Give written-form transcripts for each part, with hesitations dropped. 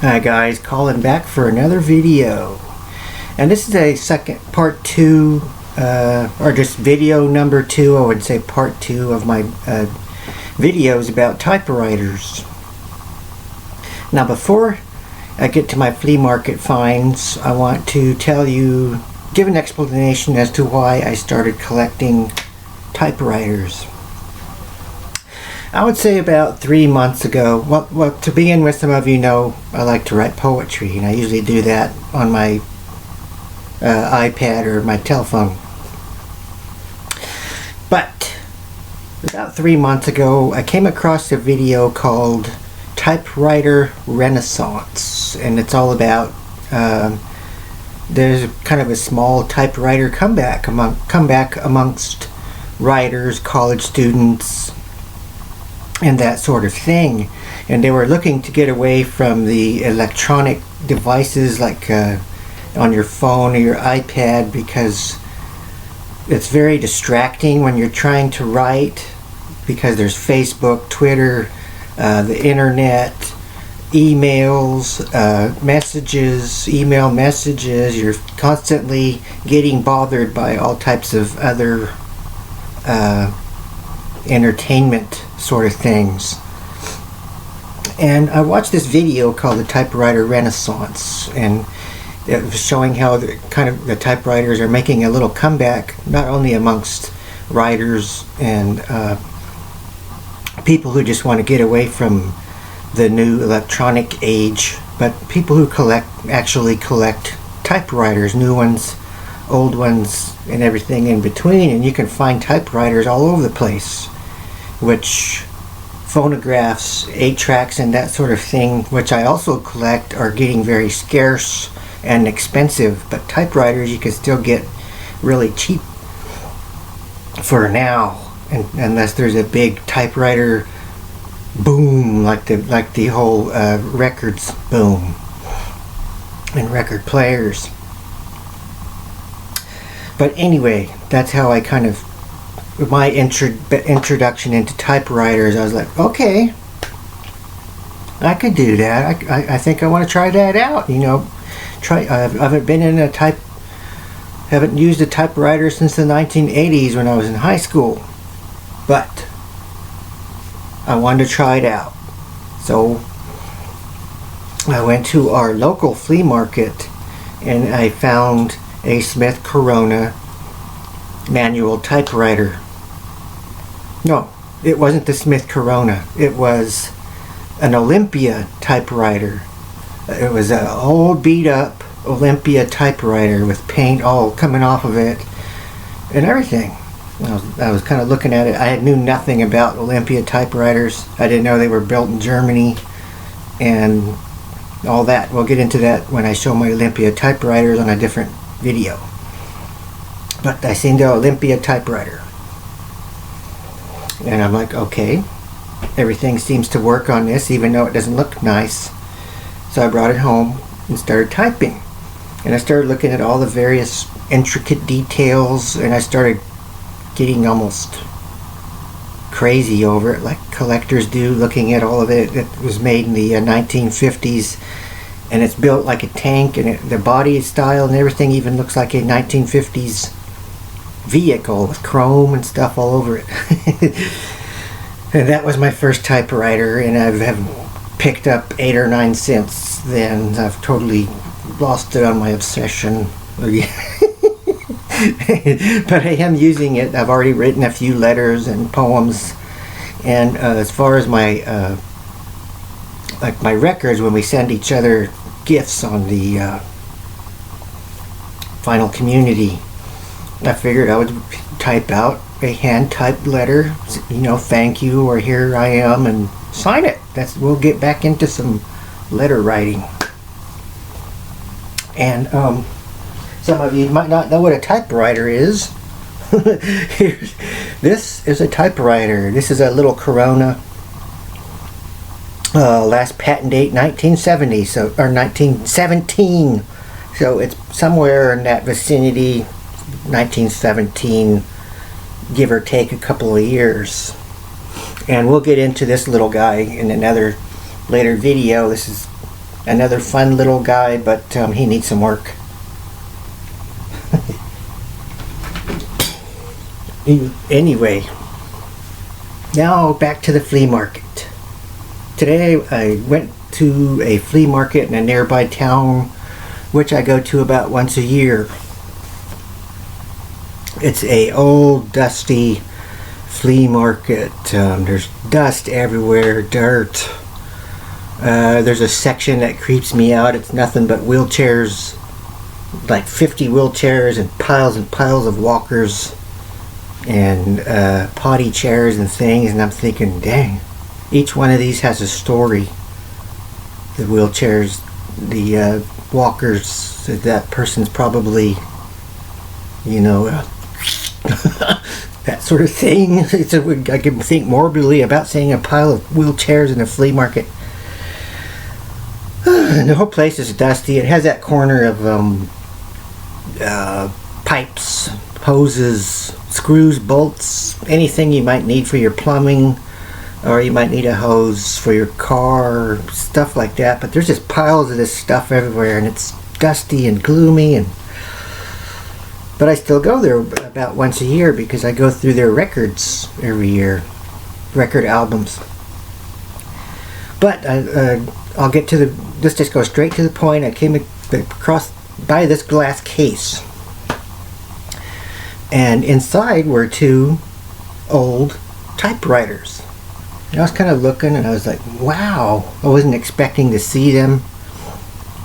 Hi guys, calling back for another video, and this is a second part 2 or just video number 2, I would say part 2 of my videos about typewriters. Now before I get to my flea market finds, I want to give an explanation as to why I started collecting typewriters. I would say about 3 months ago. Well, to begin with, some of you know I like to write poetry, and I usually do that on my iPad or my telephone. But about 3 months ago, I came across a video called Typewriter Renaissance, and it's all about there's kind of a small typewriter comeback amongst writers, college students, and that sort of thing. And they were looking to get away from the electronic devices like on your phone or your iPad, because it's very distracting when you're trying to write, because there's Facebook, Twitter, the internet, emails, email messages. You're constantly getting bothered by all types of other entertainment sort of things. And I watched this video called the Typewriter Renaissance, and it was showing how the typewriters are making a little comeback, not only amongst writers and people who just want to get away from the new electronic age, but people who actually collect typewriters, new ones, old ones, and everything in between. And you can find typewriters all over the place, which phonographs, 8-tracks, and that sort of thing, which I also collect, are getting very scarce and expensive. But typewriters you can still get really cheap for now, unless there's a big typewriter boom, like the whole records boom and record players. But anyway, that's how I kind of, my introduction into typewriters. I was like, okay, I could do that. I think I want to try that out. You know, I haven't used a typewriter since the 1980s when I was in high school, but I wanted to try it out. So I went to our local flea market, and I found a Smith Corona manual typewriter. No, it wasn't the Smith Corona. It was an Olympia typewriter. It was an old beat up Olympia typewriter with paint all coming off of it and everything. I was kind of looking at it. I knew nothing about Olympia typewriters. I didn't know they were built in Germany and all that. We'll get into that when I show my Olympia typewriters on a different video. But I seen the Olympia typewriter, and I'm like, okay, everything seems to work on this, even though it doesn't look nice. So I brought it home and started typing, and I started looking at all the various intricate details, and I started getting almost crazy over it, like collectors do, looking at all of it. It was made in the 1950s, and it's built like a tank, and the body style and everything even looks like a 1950s vehicle with chrome and stuff all over it. And that was my first typewriter, and I've picked up 8 or 9 since then. I've totally lost it on my obsession. But I am using it. I've already written a few letters and poems, and as far as my like my records, when we send each other gifts on the Final Community, I figured I would type out a hand-typed letter, you know, thank you or here I am, and sign it. We'll get back into some letter writing. And some of you might not know what a typewriter is. This is a typewriter. This is a little Corona. Last patent date 1970, or 1917. So it's somewhere in that vicinity, 1917, give or take a couple of years. And we'll get into this little guy in another later video. This is Another fun little guy, but he needs some work. Anyway, now back to the flea market. Today I went to a flea market in a nearby town, which I go to about once a year. It's a old, dusty flea market. There's dust everywhere, dirt. There's a section that creeps me out. It's nothing but wheelchairs, like 50 wheelchairs and piles of walkers and potty chairs and things. And I'm thinking, dang, each one of these has a story. The wheelchairs, the walkers, that person's probably, that sort of thing. I can think morbidly about seeing a pile of wheelchairs in a flea market. And the whole place is dusty. It has that corner of pipes, hoses, screws, bolts, anything you might need for your plumbing, or you might need a hose for your car, stuff like that. But there's just piles of this stuff everywhere, and it's dusty and gloomy. But I still go there about once a year because I go through their records every year, record albums. But I'll get to let's just go straight to the point. I came across by this glass case, and inside were two old typewriters. And I was kind of looking, and I was like, wow, I wasn't expecting to see them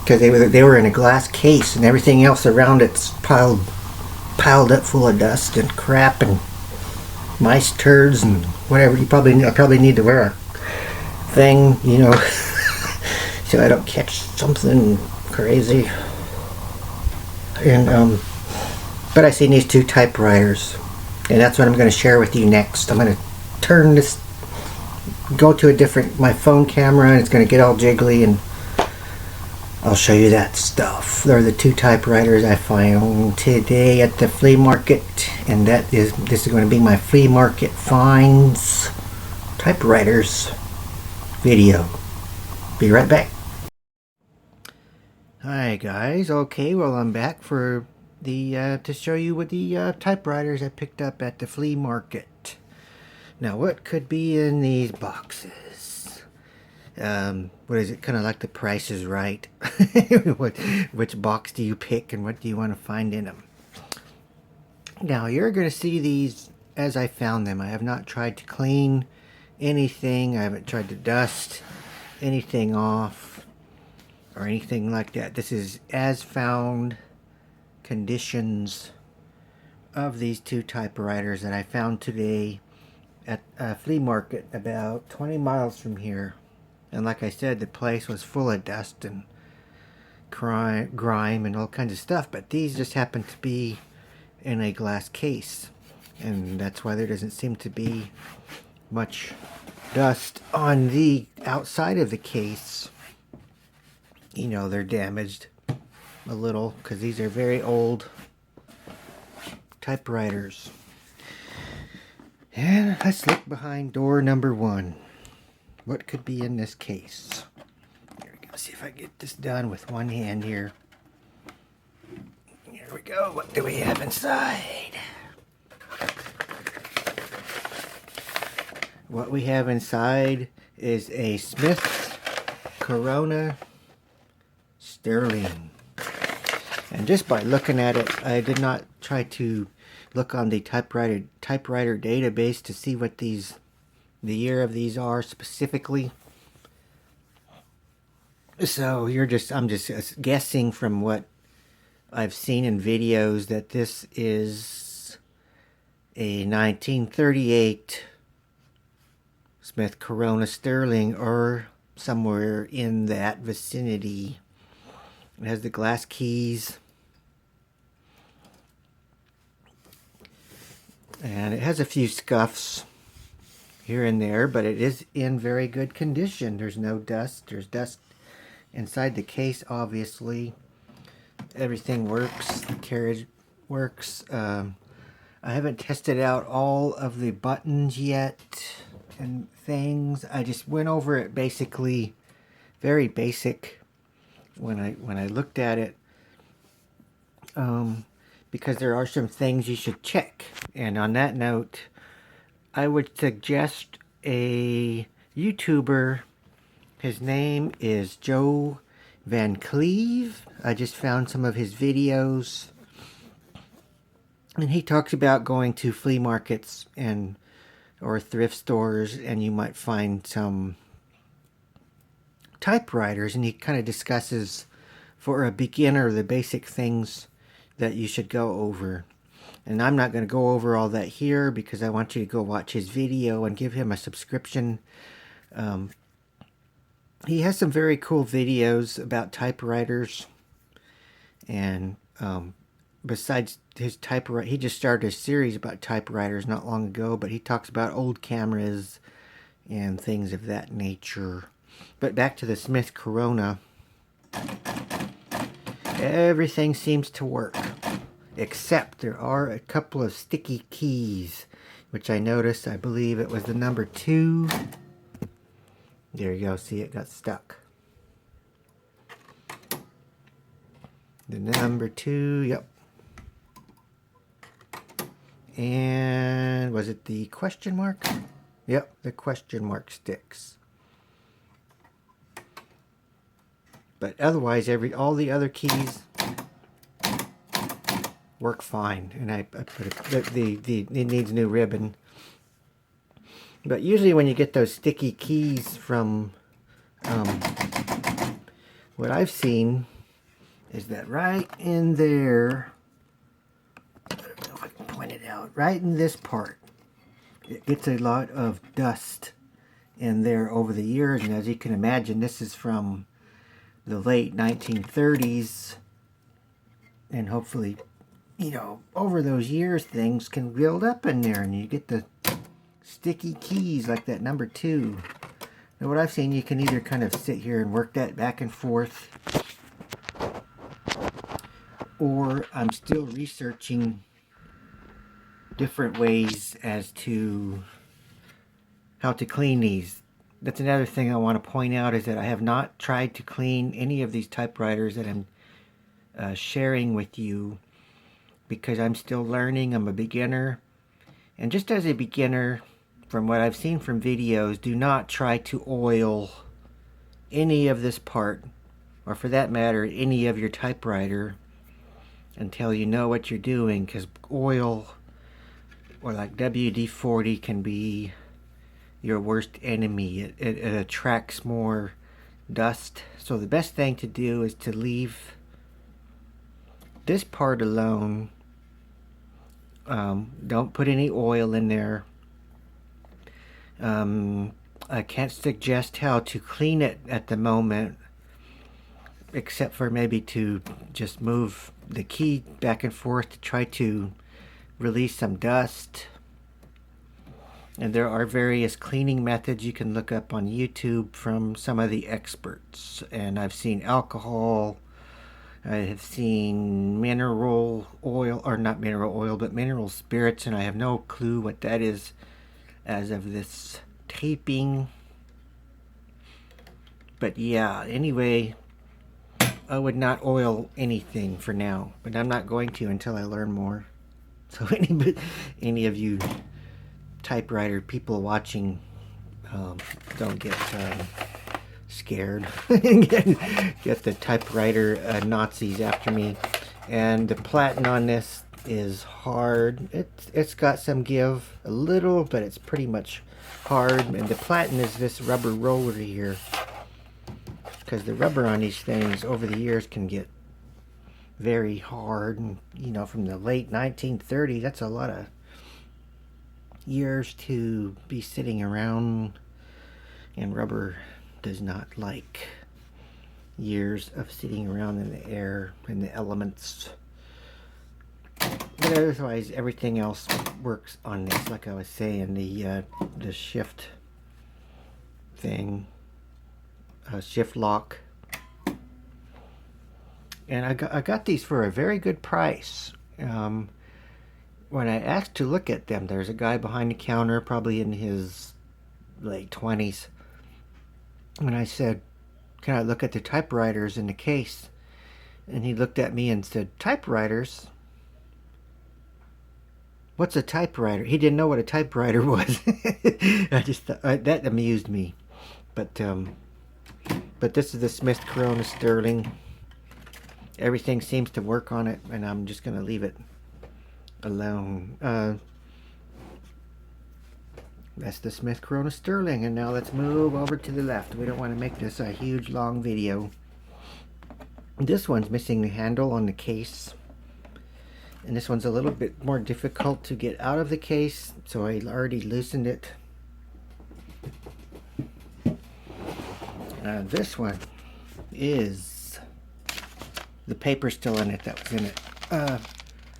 because they were in a glass case, and everything else around it's piled up full of dust and crap and mice turds and whatever. I probably need to wear a thing, so I don't catch something crazy. And but I seen these two typewriters, and that's what I'm going to share with you next. I'm going to turn this, go to my phone camera, and it's going to get all jiggly, and I'll show you that stuff. They're the two typewriters I found today at the flea market, and this is going to be my flea market finds typewriters video. Be right back. Hi guys. Okay, well I'm back for to show you what the typewriters I picked up at the flea market. Now, what could be in these boxes? What is it? Kind of like The Price is Right. Which box do you pick, and what do you want to find in them? Now, you're going to see these as I found them. I have not tried to clean anything. I haven't tried to dust anything off or anything like that. This is as found conditions of these two typewriters that I found today at a flea market about 20 miles from here. And like I said, the place was full of dust and grime and all kinds of stuff, but these just happen to be in a glass case, and that's why there doesn't seem to be much dust on the outside of the case. They're damaged a little because these are very old typewriters. And let's look behind door number 1. What could be in this case? Here we go. See if I can get this done with one hand here. Here we go. What do we have inside? What we have inside is a Smith Corona Sterling. And just by looking at it, I did not try to look on the typewriter database to see what the year of these are specifically. So I'm just guessing from what I've seen in videos that this is a 1938 Smith Corona Sterling, or somewhere in that vicinity. It has the glass keys, and it has a few scuffs here and there, but it is in very good condition. There's no dust. There's dust inside the case, obviously. Everything works. The carriage works. I haven't tested out all of the buttons yet and things. I just went over it basically, very basic when I looked at it, because there are some things you should check. And on that note, I would suggest a YouTuber. His name is Joe Van Cleve. I just found some of his videos, and he talks about going to flea markets and or thrift stores, and you might find some typewriters, and he kind of discusses for a beginner the basic things that you should go over. And I'm not going to go over all that here because I want you to go watch his video and give him a subscription. He has some very cool videos about typewriters, and besides his typewriter, he just started a series about typewriters not long ago, but he talks about old cameras and things of that nature. But back to the Smith Corona, everything seems to work, except there are a couple of sticky keys, which I noticed. I believe it was the number 2. There you go. See, it got stuck. The number 2, yep. And was it the question mark? Yep, the question mark sticks. But otherwise, all the other keys work fine. And I put it needs new ribbon. But usually when you get those sticky keys from, what I've seen is that right in there, I don't know if I can point it out, right in this part, it gets a lot of dust in there over the years. And as you can imagine, this is from the late 1930s. And hopefully, over those years, things can build up in there, and you get the sticky keys like that number 2. Now what I've seen, you can either kind of sit here and work that back and forth, or I'm still researching different ways as to how to clean these. That's another thing I want to point out, is that I have not tried to clean any of these typewriters that I'm sharing with you, because I'm still learning. I'm a beginner, and just as a beginner, from what I've seen from videos, do not try to oil any of this part, or for that matter, any of your typewriter, until you know what you're doing, because oil, or like WD-40, can be your worst enemy. It attracts more dust. So the best thing to do is to leave this part alone. Don't put any oil in there. I can't suggest how to clean it at the moment, except for maybe to just move the key back and forth to try to release some dust. And there are various cleaning methods you can look up on YouTube from some of the experts. And I've seen alcohol, I have seen mineral oil, or not mineral oil, but mineral spirits, and I have no clue what that is as of this taping. But yeah, anyway, I would not oil anything for now, but I'm not going to until I learn more. So any of you typewriter people watching, don't get scared. get the typewriter Nazis after me. And the platen on this is hard. It's got some give a little, but it's pretty much hard. And the platen is this rubber roller here, because the rubber on these things over the years can get very hard. And from the late 1930s, that's a lot of years to be sitting around, and rubber does not like years of sitting around in the air and the elements. But otherwise, everything else works on this. Like I was saying, the shift thing, shift lock, and I got these for a very good price. When I asked to look at them, there's a guy behind the counter, probably in his late 20s, and I said, can I look at the typewriters in the case? And he looked at me and said, typewriters? What's a typewriter? He didn't know what a typewriter was. I just thought, that amused me. But this is the Smith Corona Sterling. Everything seems to work on it, and I'm just going to leave it alone. That's the Smith Corona Sterling, and now let's move over to the left. We don't want to make this a huge long video. This one's missing the handle on the case, and this one's a little bit more difficult to get out of the case, so I already loosened it. This one is the paper still in it that was in it.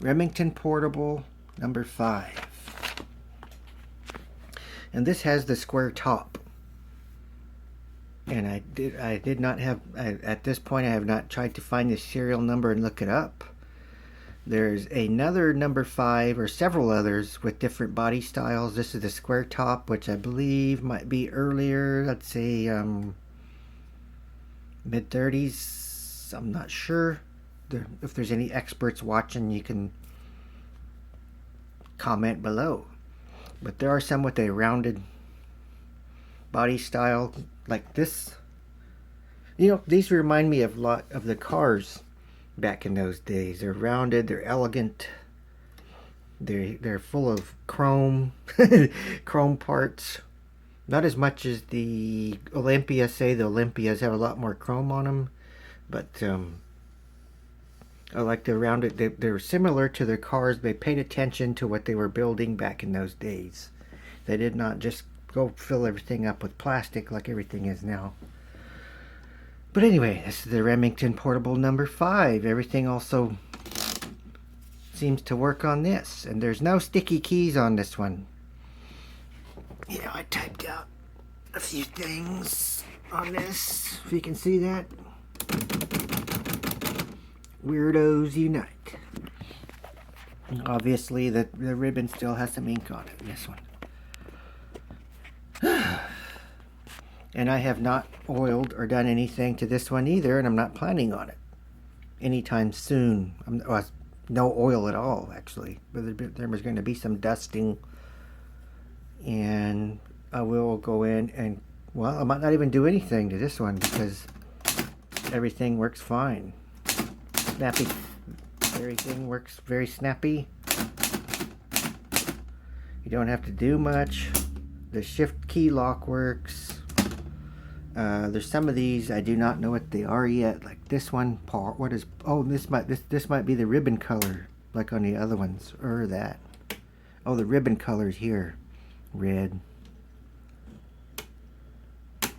Remington Portable number 5. And this has the square top. And I did not have, at this point I have not tried to find the serial number and look it up. There's another number 5 or several others with different body styles. This is the square top, which I believe might be earlier, let's say mid-30s. I'm not sure. If there's any experts watching, you can comment below. But there are some with a rounded body style like this. You know, these remind me of a lot of the cars back in those days. They're rounded, they're elegant, they're full of chrome chrome parts. Not as much as the Olympia. Say the Olympias have a lot more chrome on them, but I like the rounded. They're similar to their cars. They paid attention to what they were building back in those days. They did not just go fill everything up with plastic like everything is now. But anyway, this is the Remington Portable number 5. Everything also seems to work on this, and there's no sticky keys on this one. You know, I typed out a few things on this, if you can see that. Weirdos unite. Obviously, the ribbon still has some ink on it in this one. And I have not oiled or done anything to this one either, and I'm not planning on it anytime soon. No oil at all, actually. But there's going to be some dusting, and I will go in and, well, I might not even do anything to this one because everything works fine. Snappy. Everything works very snappy. You don't have to do much. The shift key lock works. There's some of these I do not know what they are yet. Like this one, what is? Oh, this might be the ribbon color, like on the other ones, or that. Oh, the ribbon colors here, red,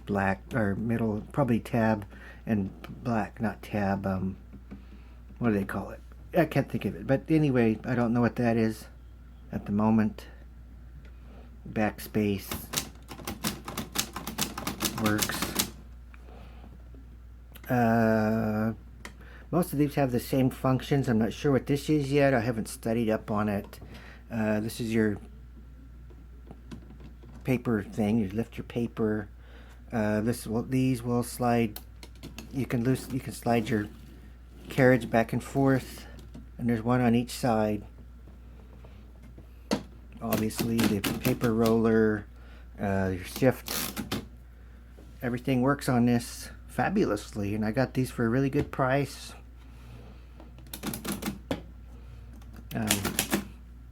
black, or middle, probably tab, and black, not tab. What do they call it? I can't think of it. But anyway, I don't know what that is at the moment. Backspace works. Most of these have the same functions. I'm not sure what this is yet. I haven't studied up on it. This is your paper thing. You lift your paper. These will slide. You can slide your carriage back and forth, and there's one on each side. Obviously, the paper roller, your shift, everything works on this fabulously, and I got these for a really good price.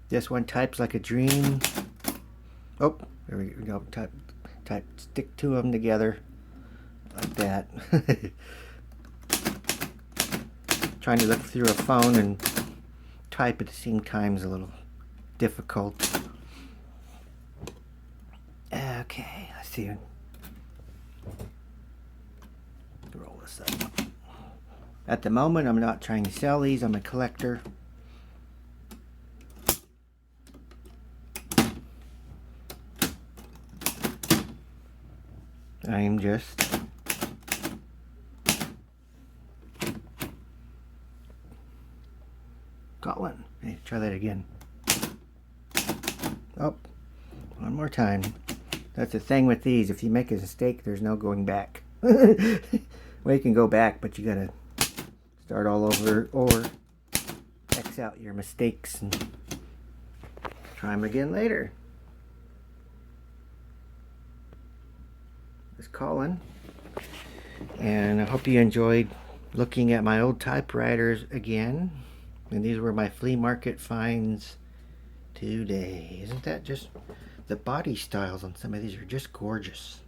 This one types like a dream. Oh, there we go. Stick two of them together like that. Trying to look through a phone and type at the same time is a little difficult. Okay, let's see. Roll this up. At the moment, I'm not trying to sell these. I'm a collector. I am just got one. Hey, try that again. Oh, one more time. That's the thing with these. If you make a mistake, there's no going back. Well, you can go back, but you gotta start all over or X out your mistakes and try them again later. It's Colin, and I hope you enjoyed looking at my old typewriters again. And these were my flea market finds today. Isn't that just, the body styles on some of these are just gorgeous.